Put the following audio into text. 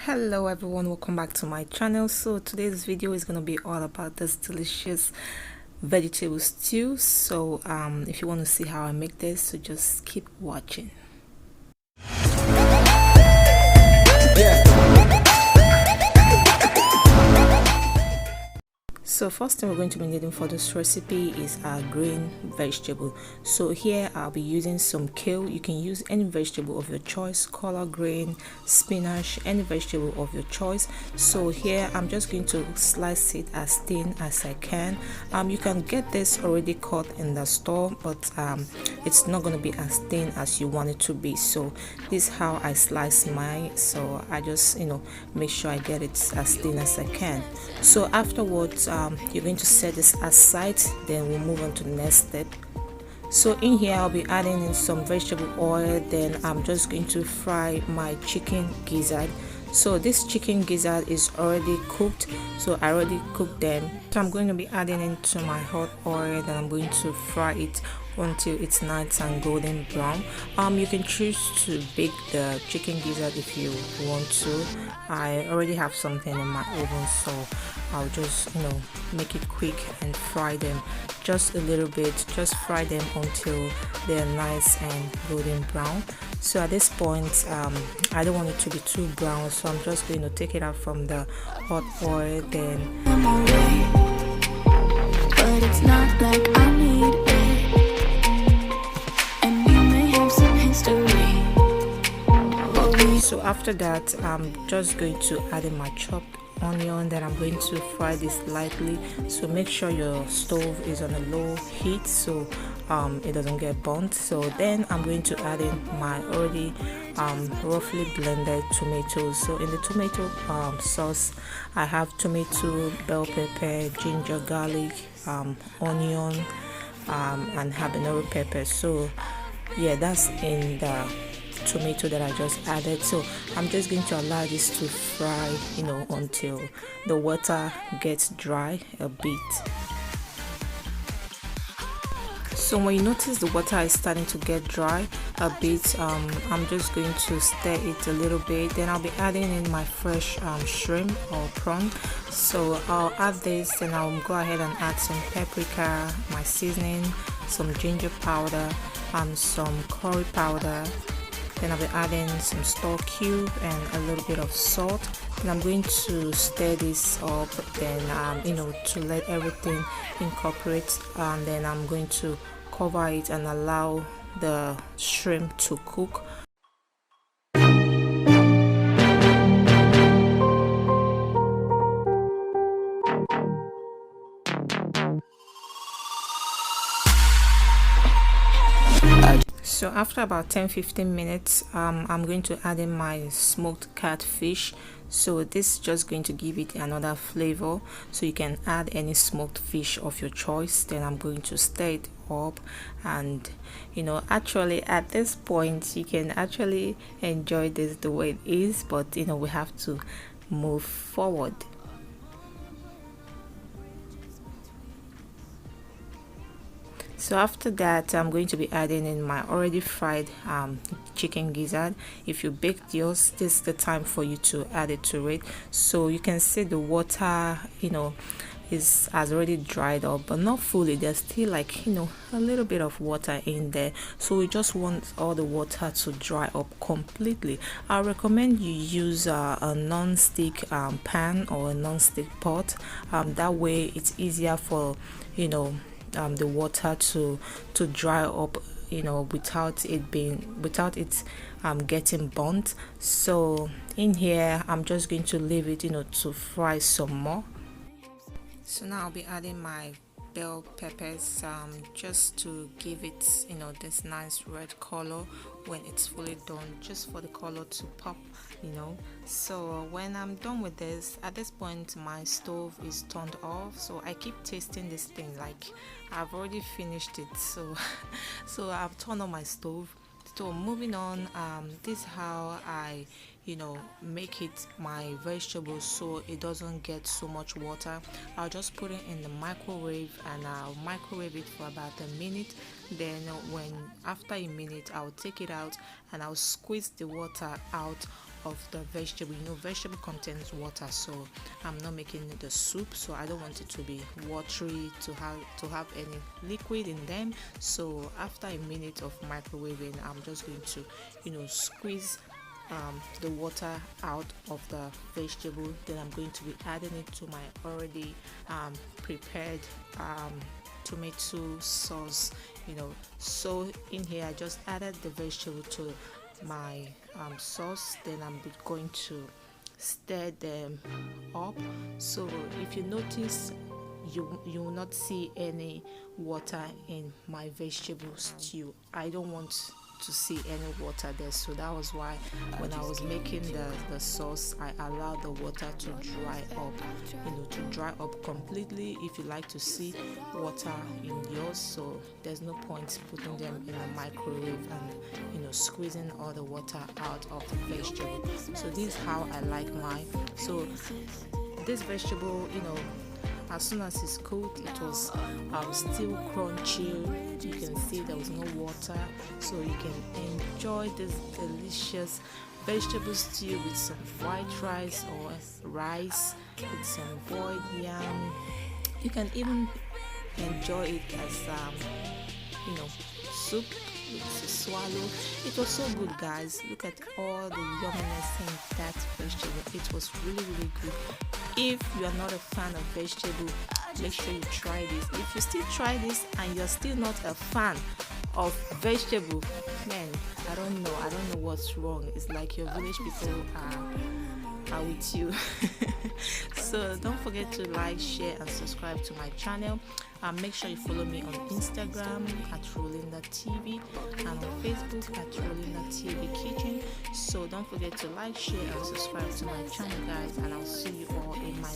Hello everyone, welcome back to my channel. So today's video is going to be all about this delicious vegetable stew. So if you want to see how I make this, so just keep watching. So first thing we're going to be needing for this recipe is our green vegetable. So here I'll be using some kale. You can use any vegetable of your choice, collard green, spinach, any vegetable of your choice. So here I'm just going to slice it as thin as I can. You can get this already cut in the store, but it's not going to be as thin as you want it to be. So this is how I slice mine. So I just make sure I get it as thin as I can. So afterwards you're going to set this aside, then we'll move on to the next step. So in here I'll be adding in some vegetable oil, then I'm just going to fry my chicken gizzard. So this chicken gizzard is already cooked, so I already cooked them. So I'm going to be adding into my hot oil, then I'm going to fry it until it's nice and golden brown. You can choose to bake the chicken gizzard if you want to. I already have something in my oven, so I'll just make it quick and fry them just a little bit. Just fry them until they're nice and golden brown. So at this point I don't want it to be too brown, so I'm just going to take it out from the hot oil. Then but it's not like I need it, and you may have some history. So after that I'm just going to add in my chopped onion, then I'm going to fry this lightly. So make sure your stove is on a low heat so it doesn't get burnt. So then I'm going to add in my already roughly blended tomatoes. So in the tomato sauce I have tomato, bell pepper, ginger, garlic, onion, and habanero pepper. So yeah, that's in the tomato that I just added. So I'm just going to allow this to fry until the water gets dry a bit. So when you notice the water is starting to get dry a bit, I'm just going to stir it a little bit. Then I'll be adding in my fresh shrimp or prawn. So I'll add this, and I'll go ahead and add some paprika, my seasoning, some ginger powder, and some curry powder. Then I'll be adding some stock cube and a little bit of salt. And I'm going to stir this up, then to let everything incorporate, and then I'm going to cover it and allow the shrimp to cook. So after about 10-15 minutes I'm going to add in my smoked catfish. So this is just going to give it another flavor, so you can add any smoked fish of your choice. Then I'm going to stir it up, and actually at this point you can actually enjoy this the way it is, but we have to move forward. So after that I'm going to be adding in my already fried chicken gizzard. If you baked yours, this is the time for you to add it to it. So you can see the water has already dried up, but not fully. There's still like a little bit of water in there, so we just want all the water to dry up completely. I recommend you use a non-stick pan or a non-stick pot. That way it's easier for the water to dry up without it getting burnt. So in here I'm just going to leave it to fry some more. So now I'll be adding my bell peppers just to give it this nice red color when it's fully done, just for the color to pop. So when I'm done with this, at this point my stove is turned off, so I keep tasting this thing like I've already finished it. So I've turned on my stove. So moving on, this is how I make it my vegetables so it doesn't get so much water. I'll just put it in the microwave, and I'll microwave it for about a minute. Then after a minute I'll take it out and I'll squeeze the water out of the vegetable. You know, vegetable contains water, so I'm not making the soup, so I don't want it to be watery, to have any liquid in them. So after a minute of microwaving, I'm just going to, you know, squeeze the water out of the vegetable. Then I'm going to be adding it to my already prepared tomato sauce, you know. So in here I just added the vegetable to my sauce. Then I'm going to stir them up. So if you notice, you will not see any water in my vegetable stew. I don't want to see any water there, so that was why when I was making the sauce, I allowed the water to dry up, you know, to dry up completely. If you like to see water in yours, so there's no point putting them in a microwave and, you know, squeezing all the water out of the vegetable. So this is how I like mine. So this vegetable, you know, as soon as it's cooked, it was still crunchy. You can see there was no water, so you can enjoy this delicious vegetable stew with some white rice or rice, with some boiled yam. You can even enjoy it as you know, soup with a swallow. It was so good, guys. Look at all the yumminess in that vegetable. It was really good. If you are not a fan of vegetable, make sure you try this. If you still try this and you're still not a fan of vegetable, man, I don't know what's wrong. It's like your village people are with you. So don't forget to like, share and subscribe to my channel. Make sure you follow me on Instagram at Rolinda TV and on Facebook at Rolinda TV Kitchen. So don't forget to like, share and subscribe to my channel, guys, and I'll see you all in my